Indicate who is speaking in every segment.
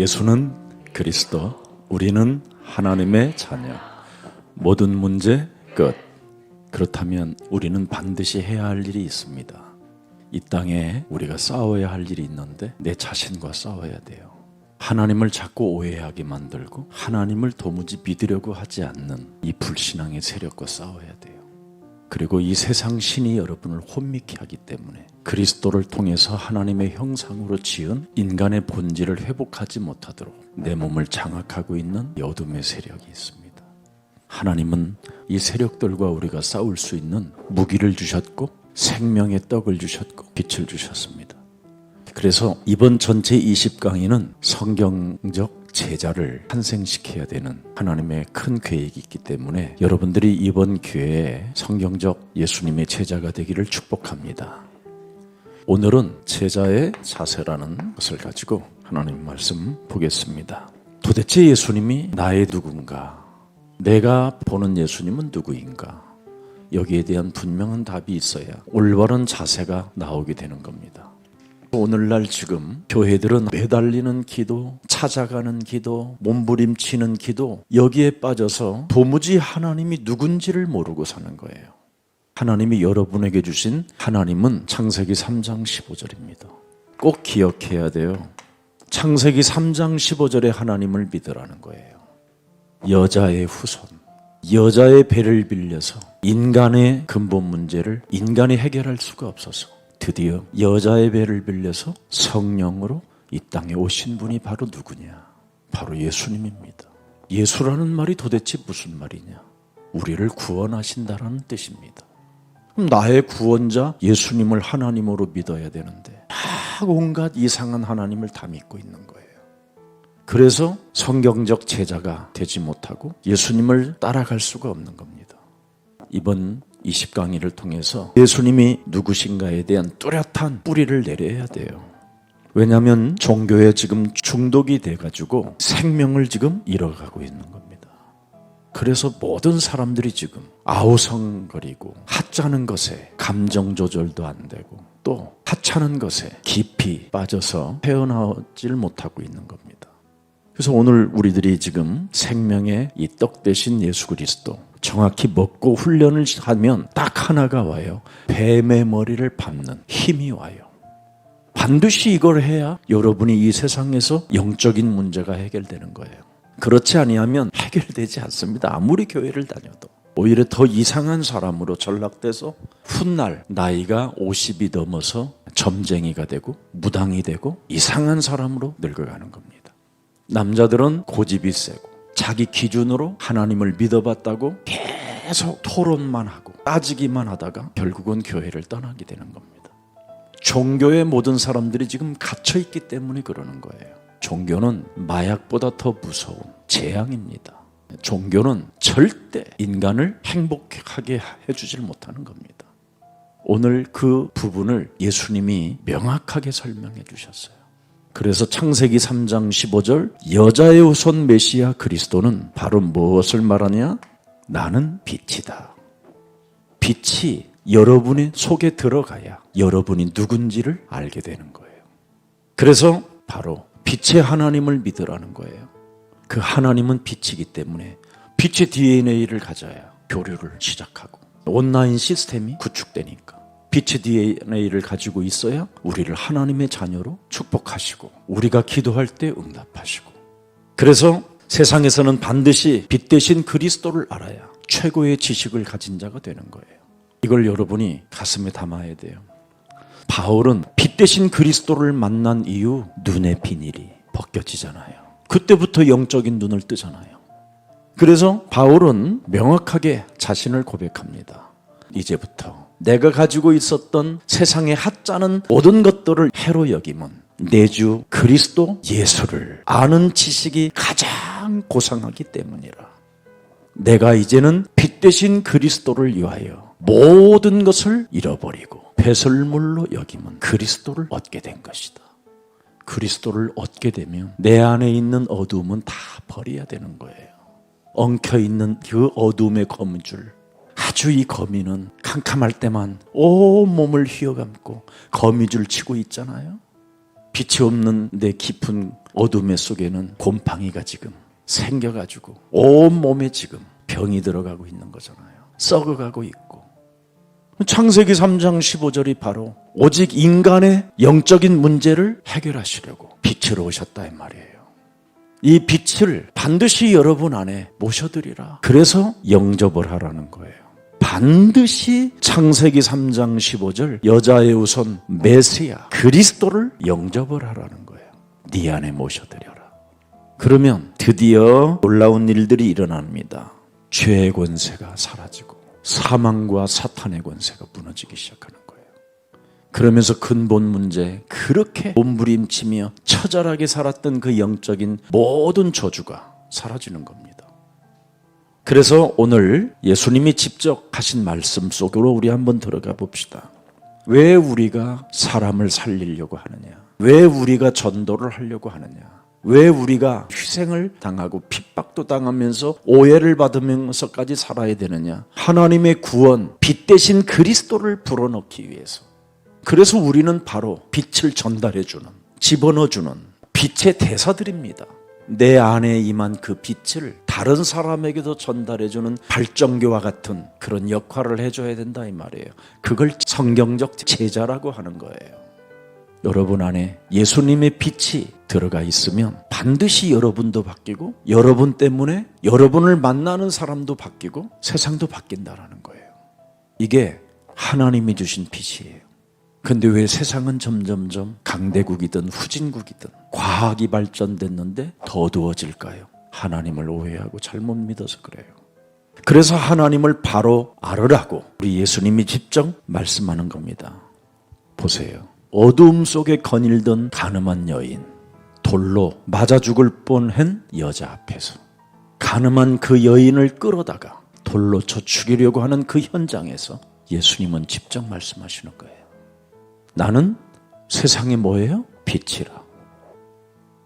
Speaker 1: 예수는 그리스도, 우리는 하나님의 자녀. 모든 문제 끝. 그렇다면 우리는 반드시 해야 할 일이 있습니다. 이 땅에 우리가 싸워야 할 일이 있는데 내 자신과 싸워야 돼요. 하나님을 자꾸 오해하게 만들고 하나님을 도무지 믿으려고 하지 않는 이 불신앙의 세력과 싸워야 돼요. 그리고 이 세상 신이 여러분을 혼미케 하기 때문에 그리스도를 통해서 하나님의 형상으로 지은 인간의 본질을 회복하지 못하도록 내 몸을 장악하고 있는 어둠의 세력이 있습니다. 하나님은 이 세력들과 우리가 싸울 수 있는 무기를 주셨고 생명의 떡을 주셨고 빛을 주셨습니다. 그래서 이번 전체 20강의는 성경적 제자를 탄생시켜야 되는 하나님의 큰 계획이 있기 때문에 여러분들이 이번 기회에 성경적 예수님의 제자가 되기를 축복합니다. 오늘은 제자의 자세라는 것을 가지고 하나님 말씀 보겠습니다. 도대체 예수님이 나의 누군가? 내가 보는 예수님은 누구인가? 여기에 대한 분명한 답이 있어야 올바른 자세가 나오게 되는 겁니다. 오늘날 지금 교회들은 매달리는 기도, 찾아가는 기도, 몸부림치는 기도, 여기에 빠져서 도무지 하나님이 누군지를 모르고 사는 거예요. 하나님이 여러분에게 주신 하나님은 창세기 3장 15절입니다. 꼭 기억해야 돼요. 창세기 3장 15절에 하나님을 믿으라는 거예요. 여자의 후손, 여자의 배를 빌려서 인간의 근본 문제를 인간이 해결할 수가 없어서 드디어 여자의 배를 빌려서 성령으로 이 땅에 오신 분이 바로 누구냐? 바로 예수님입니다. 예수라는 말이 도대체 무슨 말이냐? 우리를 구원하신다라는 뜻입니다. 그럼 나의 구원자 예수님을 하나님으로 믿어야 되는데 막 온갖 이상한 하나님을 다 믿고 있는 거예요. 그래서 성경적 제자가 되지 못하고 예수님을 따라갈 수가 없는 겁니다. 이번 20강의를 통해서 예수님이 누구신가에 대한 뚜렷한 뿌리를 내려야 돼요. 왜냐하면 종교에 지금 중독이 돼가지고 생명을 지금 잃어가고 있는 겁니다. 그래서 모든 사람들이 지금 아우성거리고 하찮은 것에 감정 조절도 안 되고 또 하찮은 것에 깊이 빠져서 헤어나오질 못하고 있는 겁니다. 그래서 오늘 우리들이 지금 생명의 이 떡 대신 예수 그리스도 정확히 먹고 훈련을 하면 딱 하나가 와요. 뱀의 머리를 밟는 힘이 와요. 반드시 이걸 해야 여러분이 이 세상에서 영적인 문제가 해결되는 거예요. 그렇지 아니하면 해결되지 않습니다. 아무리 교회를 다녀도. 오히려 더 이상한 사람으로 전락돼서 훗날 나이가 50이 넘어서 점쟁이가 되고 무당이 되고 이상한 사람으로 늙어가는 겁니다. 남자들은 고집이 세고 자기 기준으로 하나님을 믿어봤다고 계속 토론만 하고 따지기만 하다가 결국은 교회를 떠나게 되는 겁니다. 종교의 모든 사람들이 지금 갇혀있기 때문에 그러는 거예요. 종교는 마약보다 더 무서운 재앙입니다. 종교는 절대 인간을 행복하게 해주질 못하는 겁니다. 오늘 그 부분을 예수님이 명확하게 설명해 주셨어요. 그래서 창세기 3장 15절 여자의 후손 메시아 그리스도는 바로 무엇을 말하냐? 나는 빛이다. 빛이 여러분의 속에 들어가야 여러분이 누군지를 알게 되는 거예요. 그래서 바로 빛의 하나님을 믿으라는 거예요. 그 하나님은 빛이기 때문에 빛의 DNA를 가져야 교류를 시작하고 온라인 시스템이 구축되니까 빛의 DNA를 가지고 있어야 우리를 하나님의 자녀로 축복하시고 우리가 기도할 때 응답하시고 그래서 세상에서는 반드시 빛 대신 그리스도를 알아야 최고의 지식을 가진 자가 되는 거예요. 이걸 여러분이 가슴에 담아야 돼요. 바울은 빛 대신 그리스도를 만난 이후 눈의 비닐이 벗겨지잖아요. 그때부터 영적인 눈을 뜨잖아요. 그래서 바울은 명확하게 자신을 고백합니다. 이제부터 내가 가지고 있었던 세상의 하찮은 모든 것들을 해로 여김은 내 주 그리스도 예수를 아는 지식이 가장 고상하기 때문이라. 내가 이제는 빛 대신 그리스도를 위하여 모든 것을 잃어버리고 배설물로 여김은 그리스도를 얻게 된 것이다. 그리스도를 얻게 되면 내 안에 있는 어두움은 다 버려야 되는 거예요. 엉켜있는 그 어두움의 거미줄, 아주 이 거미는 캄캄할 때만 온몸을 휘어감고 거미줄 치고 있잖아요. 빛이 없는 내 깊은 어둠의 속에는 곰팡이가 지금 생겨가지고 온몸에 지금 병이 들어가고 있는 거잖아요. 썩어가고 있고. 창세기 3장 15절이 바로 오직 인간의 영적인 문제를 해결하시려고 빛으로 오셨다 이 말이에요. 이 빛을 반드시 여러분 안에 모셔드리라. 그래서 영접을 하라는 거예요. 반드시 창세기 3장 15절 여자의 우선 메시아 그리스도를 영접을 하라는 거예요. 네 안에 모셔드려라. 그러면 드디어 놀라운 일들이 일어납니다. 죄의 권세가 사라지고 사망과 사탄의 권세가 무너지기 시작하는 거예요. 그러면서 근본 문제, 그렇게 몸부림치며 처절하게 살았던 그 영적인 모든 저주가 사라지는 겁니다. 그래서 오늘 예수님이 직접 하신 말씀 속으로 우리 한번 들어가 봅시다. 왜 우리가 사람을 살리려고 하느냐? 왜 우리가 전도를 하려고 하느냐? 왜 우리가 희생을 당하고 핍박도 당하면서 오해를 받으면서까지 살아야 되느냐? 하나님의 구원, 빛 대신 그리스도를 불어넣기 위해서. 그래서 우리는 바로 빛을 전달해주는, 집어넣어주는 빛의 대사들입니다. 내 안에 임한 그 빛을 다른 사람에게도 전달해주는 발전교와 같은 그런 역할을 해줘야 된다 이 말이에요. 그걸 성경적 제자라고 하는 거예요. 여러분 안에 예수님의 빛이 들어가 있으면 반드시 여러분도 바뀌고 여러분 때문에 여러분을 만나는 사람도 바뀌고 세상도 바뀐다라는 거예요. 이게 하나님이 주신 빛이에요. 근데 왜 세상은 점점점 강대국이든 후진국이든 과학이 발전됐는데 더 어두워질까요? 하나님을 오해하고 잘못 믿어서 그래요. 그래서 하나님을 바로 알으라고 우리 예수님이 직접 말씀하는 겁니다. 보세요. 어두움 속에 거닐던 가늠한 여인, 돌로 맞아 죽을 뻔한 여자 앞에서 가늠한 그 여인을 끌어다가 돌로 쳐 죽이려고 하는 그 현장에서 예수님은 직접 말씀하시는 거예요. 나는 세상에 뭐예요? 빛이라.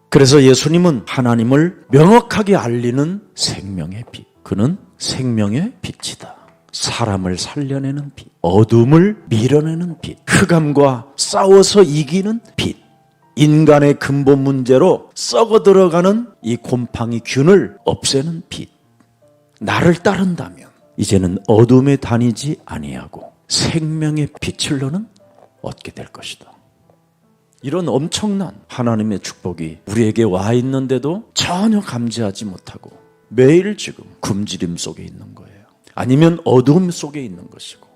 Speaker 1: 그래서 예수님은 하나님을 명확하게 알리는 생명의 빛. 그는 생명의 빛이다. 사람을 살려내는 빛. 어둠을 밀어내는 빛. 흑암과 싸워서 이기는 빛. 인간의 근본 문제로 썩어 들어가는 이 곰팡이 균을 없애는 빛. 나를 따른다면 이제는 어둠에 다니지 아니하고 생명의 빛을 너는 얻게 될 것이다. 이런 엄청난 하나님의 축복이 우리에게 와 있는데도 전혀 감지하지 못하고 매일 지금 굶주림 속에 있는 거예요. 아니면 어두움 속에 있는 것이고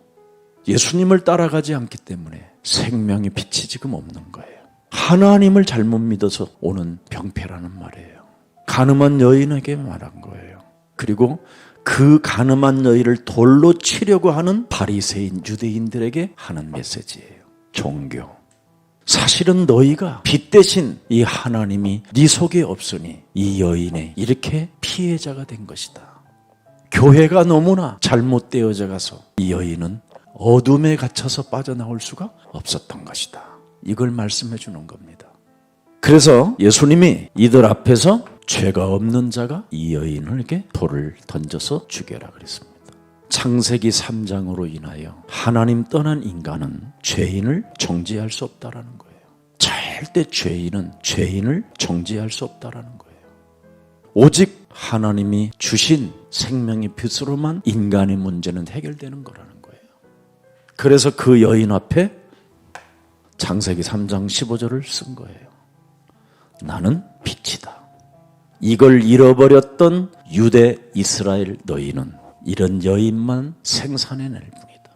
Speaker 1: 예수님을 따라가지 않기 때문에 생명의 빛이 지금 없는 거예요. 하나님을 잘못 믿어서 오는 병폐라는 말이에요. 가늠한 여인에게 말한 거예요. 그리고 그 가늠한 여인을 돌로 치려고 하는 바리새인 유대인들에게 하는 메시지예요. 종교. 사실은 너희가 빛 대신 이 하나님이 네 속에 없으니 이 여인의 이렇게 피해자가 된 것이다. 교회가 너무나 잘못되어져 가서 이 여인은 어둠에 갇혀서 빠져나올 수가 없었던 것이다. 이걸 말씀해 주는 겁니다. 그래서 예수님이 이들 앞에서 죄가 없는 자가 이 여인에게 돌을 던져서 죽여라 그랬습니다. 창세기 3장으로 인하여 하나님 떠난 인간은 죄인을 정죄할 수 없다라는 거예요. 절대 죄인은 죄인을 정죄할 수 없다라는 거예요. 오직 하나님이 주신 생명의 빛으로만 인간의 문제는 해결되는 거라는 거예요. 그래서 그 여인 앞에 창세기 3장 15절을 쓴 거예요. 나는 빛이다. 이걸 잃어버렸던 유대 이스라엘 너희는 이런 여인만 생산해낼 뿐이다.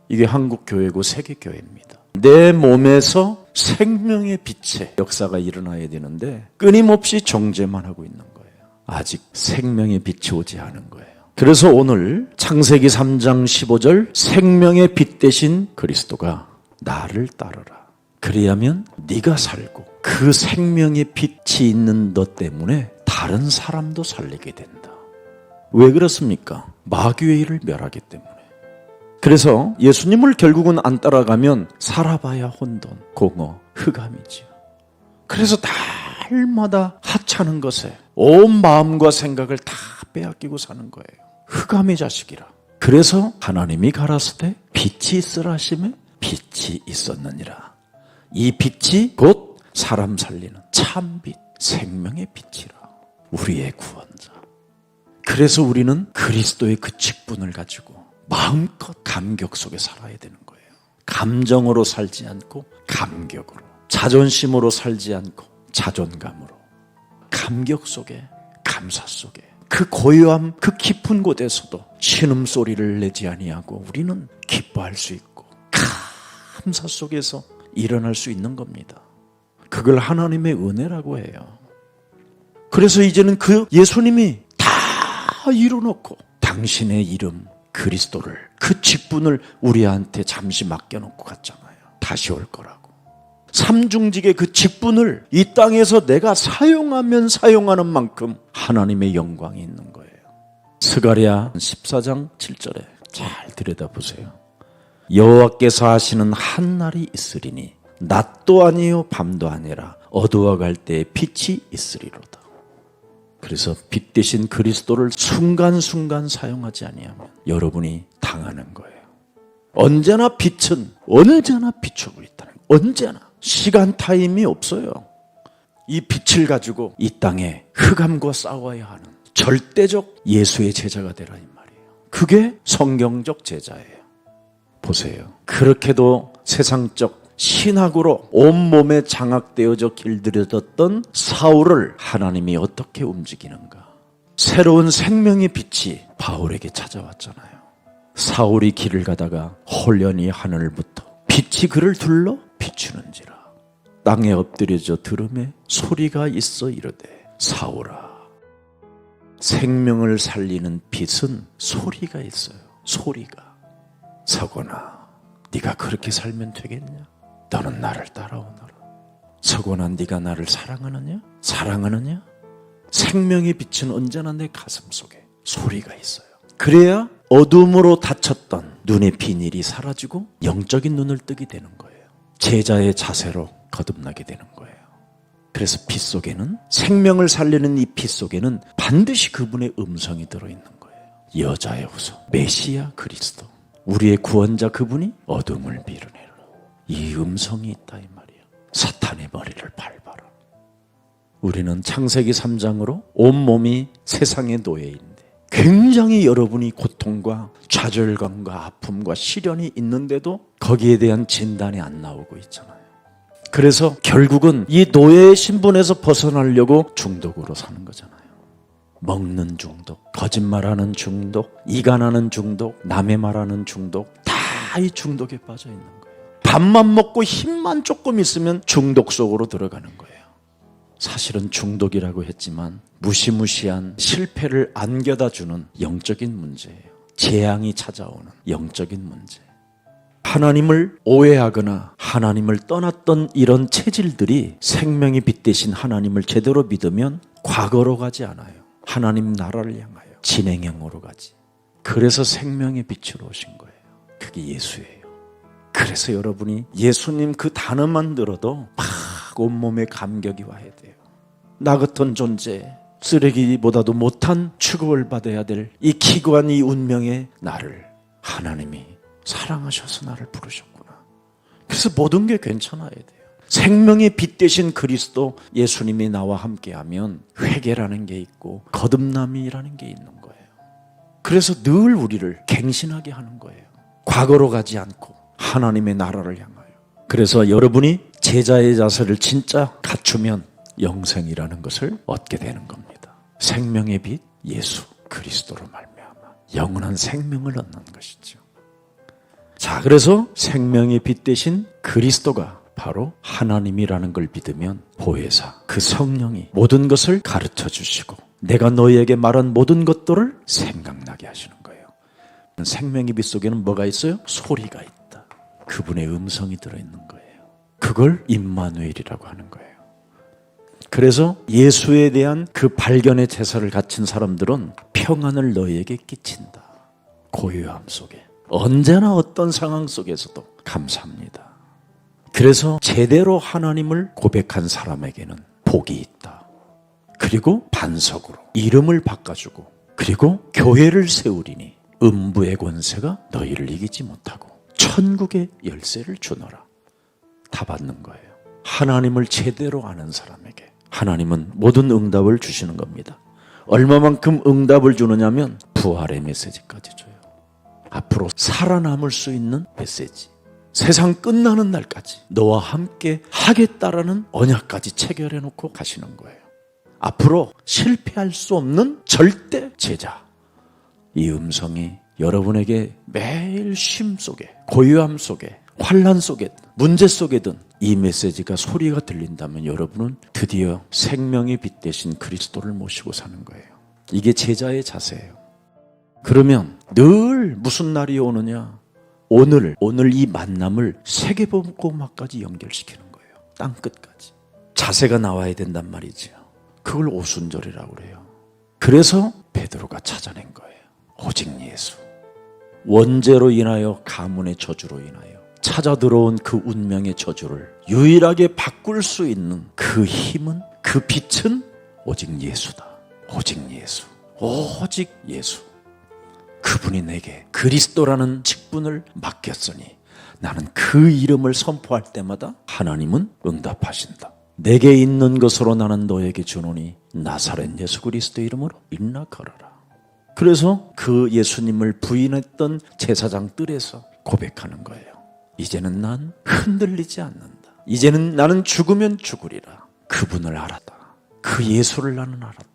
Speaker 1: 이게 한국교회고 세계교회입니다. 내 몸에서 생명의 빛의 역사가 일어나야 되는데 끊임없이 정죄만 하고 있는 거예요. 아직 생명의 빛이 오지 않은 거예요. 그래서 오늘 창세기 3장 15절 생명의 빛 대신 그리스도가 나를 따르라. 그리하면 네가 살고 그 생명의 빛이 있는 너 때문에 다른 사람도 살리게 된다. 왜 그렇습니까? 마귀의 일을 멸하기 때문에. 그래서 예수님을 결국은 안 따라가면 살아봐야 혼돈, 공허, 흑암이지요. 그래서 날마다 하찮은 것에 온 마음과 생각을 다 빼앗기고 사는 거예요. 흑암의 자식이라. 그래서 하나님이 가라사대 빛이 있으라 하시매 빛이 있었느니라. 이 빛이 곧 사람 살리는 참빛, 생명의 빛이라. 우리의 구원자. 그래서 우리는 그리스도의 그 직분을 가지고 마음껏 감격 속에 살아야 되는 거예요. 감정으로 살지 않고 감격으로, 자존심으로 살지 않고 자존감으로, 감격 속에, 감사 속에, 그 고요함, 그 깊은 곳에서도 신음소리를 내지 아니하고 우리는 기뻐할 수 있고 감사 속에서 일어날 수 있는 겁니다. 그걸 하나님의 은혜라고 해요. 그래서 이제는 그 예수님이 다 이루놓고 당신의 이름 그리스도를, 그 직분을 우리한테 잠시 맡겨놓고 갔잖아요. 다시 올 거라고. 삼중직의 그 직분을 이 땅에서 내가 사용하면 사용하는 만큼 하나님의 영광이 있는 거예요. 스가랴 14장 7절에 잘 들여다보세요. 여호와께서 하시는 한 날이 있으리니 낮도 아니요 밤도 아니라 어두워갈 때에 빛이 있으리로다. 그래서 빛 대신 그리스도를 순간순간 사용하지 아니하면 여러분이 당하는 거예요. 언제나 빛은 언제나 비추고 있다는 거예요. 언제나. 시간 타임이 없어요. 이 빛을 가지고 이 땅에 흑암과 싸워야 하는 절대적 예수의 제자가 되라 이 말이에요. 그게 성경적 제자예요. 보세요. 그렇게도 세상적 신학으로 온몸에 장악되어져 길들여졌던 사울을 하나님이 어떻게 움직이는가. 새로운 생명의 빛이 바울에게 찾아왔잖아요. 사울이 길을 가다가 홀연히 하늘부터 빛이 그를 둘러 비추는지라. 땅에 엎드려져 들음에 소리가 있어 이르되 사울아. 생명을 살리는 빛은 소리가 있어요. 소리가. 서거나 네가 그렇게 살면 되겠냐? 너는 나를 따라오너라. 서거나 네가 나를 사랑하느냐? 사랑하느냐? 생명의 빛은 언제나 내 가슴 속에 소리가 있어요. 그래야 어둠으로 닫혔던 눈의 비닐이 사라지고 영적인 눈을 뜨게 되는 거예요. 제자의 자세로 거듭나게 되는 거예요. 그래서 빛 속에는, 생명을 살리는 이 빛 속에는 반드시 그분의 음성이 들어있는 거예요. 여자의 후손 메시아 그리스도, 우리의 구원자 그분이 어둠을 밀어내라. 이 음성이 있다 이 말이에요. 사탄의 머리를 밟아라. 우리는 창세기 3장으로 온몸이 세상의 노예인데 굉장히 여러분이 고통과 좌절감과 아픔과 시련이 있는데도 거기에 대한 진단이 안 나오고 있잖아요. 그래서 결국은 이 노예의 신분에서 벗어나려고 중독으로 사는 거잖아요. 먹는 중독, 거짓말하는 중독, 이간하는 중독, 남의 말하는 중독, 다 이 중독에 빠져 있는 거예요. 밥만 먹고 힘만 조금 있으면 중독 속으로 들어가는 거예요. 사실은 중독이라고 했지만 무시무시한 실패를 안겨다 주는 영적인 문제예요. 재앙이 찾아오는 영적인 문제. 하나님을 오해하거나 하나님을 떠났던 이런 체질들이 생명이 빛 대신 하나님을 제대로 믿으면 과거로 가지 않아요. 하나님 나라를 향하여 진행형으로 가지. 그래서 생명의 빛으로 오신 거예요. 그게 예수예요. 그래서 여러분이 예수님 그 단어만 들어도 막 온몸에 감격이 와야 돼요. 나 같은 존재, 쓰레기보다도 못한 취급을 받아야 될 이 기구한 이 운명의 나를 하나님이 사랑하셔서 나를 부르셨구나. 그래서 모든 게 괜찮아야 돼요. 생명의 빛 대신 그리스도 예수님이 나와 함께하면 회개라는 게 있고 거듭남이라는 게 있는 거예요. 그래서 늘 우리를 갱신하게 하는 거예요. 과거로 가지 않고 하나님의 나라를 향하여. 그래서 여러분이 제자의 자세를 진짜 갖추면 영생이라는 것을 얻게 되는 겁니다. 생명의 빛 예수 그리스도로 말미암아 영원한 생명을 얻는 것이죠. 자, 그래서 생명의 빛 대신 그리스도가 바로 하나님이라는 걸 믿으면 보혜사, 그 성령이 모든 것을 가르쳐 주시고 내가 너희에게 말한 모든 것들을 생각나게 하시는 거예요. 생명의 빛 속에는 뭐가 있어요? 소리가 있다. 그분의 음성이 들어있는 거예요. 그걸 임마누엘이라고 하는 거예요. 그래서 예수에 대한 그 발견의 제사를 갖춘 사람들은 평안을 너희에게 끼친다. 고요함 속에 언제나 어떤 상황 속에서도 감사합니다. 그래서 제대로 하나님을 고백한 사람에게는 복이 있다. 그리고 반석으로 이름을 바꿔주고 그리고 교회를 세우리니 음부의 권세가 너희를 이기지 못하고 천국의 열쇠를 주노라. 다 받는 거예요. 하나님을 제대로 아는 사람에게, 하나님은 모든 응답을 주시는 겁니다. 얼마만큼 응답을 주느냐면 부활의 메시지까지 줘요. 앞으로 살아남을 수 있는 메시지, 세상 끝나는 날까지 너와 함께 하겠다라는 언약까지 체결해 놓고 가시는 거예요. 앞으로 실패할 수 없는 절대 제자. 이 음성이 여러분에게 매일 쉼 속에, 고요함 속에, 환난 속에, 문제 속에든 이 메시지가 소리가 들린다면 여러분은 드디어 생명의 빛 대신 그리스도를 모시고 사는 거예요. 이게 제자의 자세예요. 그러면 늘 무슨 날이 오느냐? 오늘 이 만남을 세계복음화까지 연결시키는 거예요. 땅끝까지. 자세가 나와야 된단 말이죠. 그걸 오순절이라고 그래요. 그래서 베드로가 찾아낸 거예요. 오직 예수. 원죄로 인하여 가문의 저주로 인하여 찾아 들어온 그 운명의 저주를 유일하게 바꿀 수 있는 그 힘은, 그 빛은 오직 예수다. 오직 예수. 오직 예수. 그분이 내게 그리스도라는 직분을 맡겼으니 나는 그 이름을 선포할 때마다 하나님은 응답하신다. 내게 있는 것으로 나는 너에게 주노니 나사렛 예수 그리스도의 이름으로 일어나 걸어라. 그래서 그 예수님을 부인했던 제사장 뜰에서 고백하는 거예요. 이제는 난 흔들리지 않는다. 이제는 나는 죽으면 죽으리라. 그분을 알았다. 그 예수를 나는 알았다.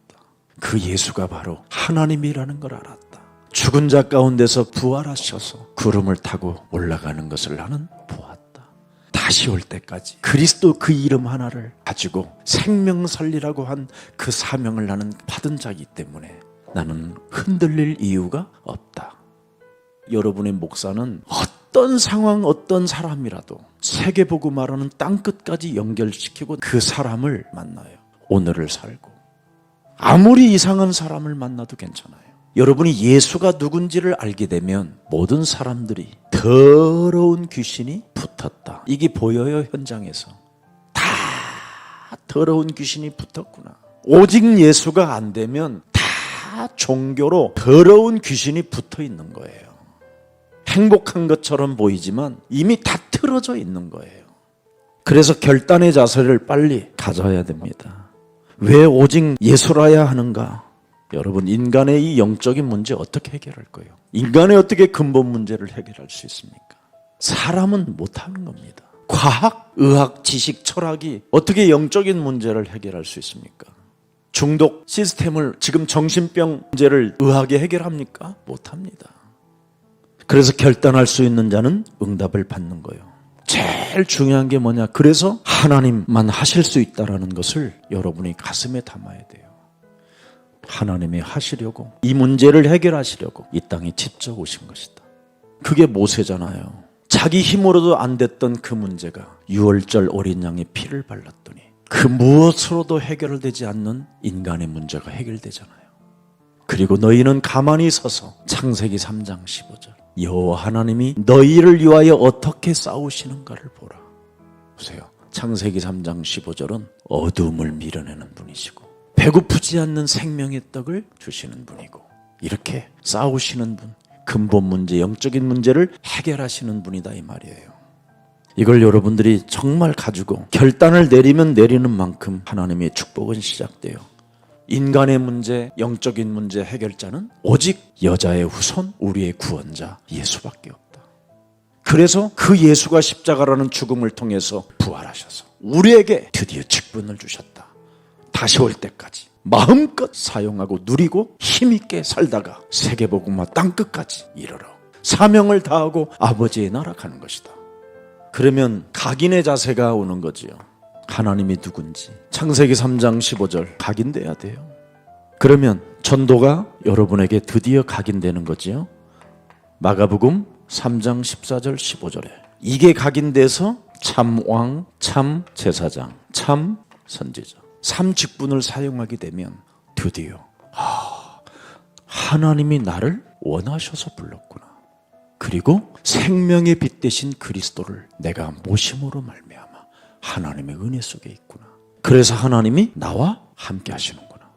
Speaker 1: 그 예수가 바로 하나님이라는 걸 알았다. 죽은 자 가운데서 부활하셔서 구름을 타고 올라가는 것을 나는 보았다. 다시 올 때까지 그리스도 그 이름 하나를 가지고 생명 살리라고 한 그 사명을 나는 받은 자이기 때문에 나는 흔들릴 이유가 없다. 여러분의 목사는 어떤 상황, 어떤 사람이라도 세계복음화라는 땅끝까지 연결시키고 그 사람을 만나요. 오늘을 살고 아무리 이상한 사람을 만나도 괜찮아요. 여러분이 예수가 누군지를 알게 되면 모든 사람들이 더러운 귀신이 붙었다. 이게 보여요, 현장에서. 다 더러운 귀신이 붙었구나. 오직 예수가 안 되면 다 종교로 더러운 귀신이 붙어 있는 거예요. 행복한 것처럼 보이지만 이미 다 틀어져 있는 거예요. 그래서 결단의 자세를 빨리 가져야 됩니다. 왜 오직 예수라야 하는가? 여러분, 인간의 이 영적인 문제 어떻게 해결할 거예요? 인간의 어떻게 근본 문제를 해결할 수 있습니까? 사람은 못하는 겁니다. 과학, 의학, 지식, 철학이 어떻게 영적인 문제를 해결할 수 있습니까? 중독 시스템을, 지금 정신병 문제를 의학이 해결합니까? 못합니다. 그래서 결단할 수 있는 자는 응답을 받는 거예요. 제일 중요한 게 뭐냐? 그래서 하나님만 하실 수 있다는 것을 여러분이 가슴에 담아야 돼요. 하나님이 하시려고, 이 문제를 해결하시려고 이 땅에 직접 오신 것이다. 그게 모세잖아요. 자기 힘으로도 안 됐던 그 문제가 유월절 어린 양의 피를 발랐더니 그 무엇으로도 해결되지 않는 인간의 문제가 해결되잖아요. 그리고 너희는 가만히 서서 창세기 3장 15절 여호와 하나님이 너희를 위하여 어떻게 싸우시는가를 보라. 보세요. 창세기 3장 15절은 어두움을 밀어내는 분이시고 배고프지 않는 생명의 떡을 주시는 분이고 이렇게 싸우시는 분, 근본 문제, 영적인 문제를 해결하시는 분이다 이 말이에요. 이걸 여러분들이 정말 가지고 결단을 내리면 내리는 만큼 하나님의 축복은 시작돼요. 인간의 문제, 영적인 문제 해결자는 오직 여자의 후손, 우리의 구원자 예수밖에 없다. 그래서 그 예수가 십자가라는 죽음을 통해서 부활하셔서 우리에게 드디어 직분을 주셨다. 다시 올 때까지 마음껏 사용하고 누리고 힘있게 살다가 세계복음화 땅끝까지 이르러 사명을 다하고 아버지의 나라 가는 것이다. 그러면 각인의 자세가 오는 거지요. 하나님이 누군지 창세기 3장 15절 각인돼야 돼요. 그러면 전도가 여러분에게 드디어 각인되는 거지요. 마가복음 3장 14절 15절에 이게 각인돼서 참왕, 참제사장, 참선지자 3직분을 사용하게 되면 드디어 하나님이 나를 원하셔서 불렀구나. 그리고 생명의 빛 대신 그리스도를 내가 모심으로 말미암아 하나님의 은혜 속에 있구나. 그래서 하나님이 나와 함께 하시는구나.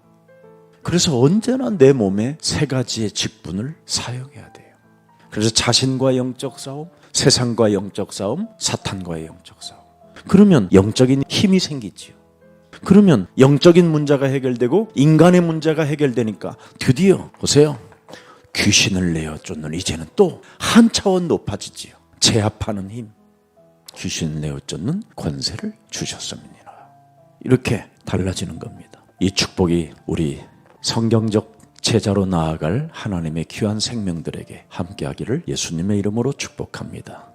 Speaker 1: 그래서 언제나 내 몸에 세 가지의 직분을 사용해야 돼요. 그래서 자신과 영적 싸움, 세상과 영적 싸움, 사탄과의 영적 싸움. 그러면 영적인 힘이 생기지요. 그러면 영적인 문제가 해결되고 인간의 문제가 해결되니까 드디어 보세요. 귀신을 내어 쫓는 이제는 또 한 차원 높아지지요. 제압하는 힘, 귀신을 내어 쫓는 권세를 주셨습니다. 이렇게 달라지는 겁니다. 이 축복이 우리 성경적 제자로 나아갈 하나님의 귀한 생명들에게 함께하기를 예수님의 이름으로 축복합니다.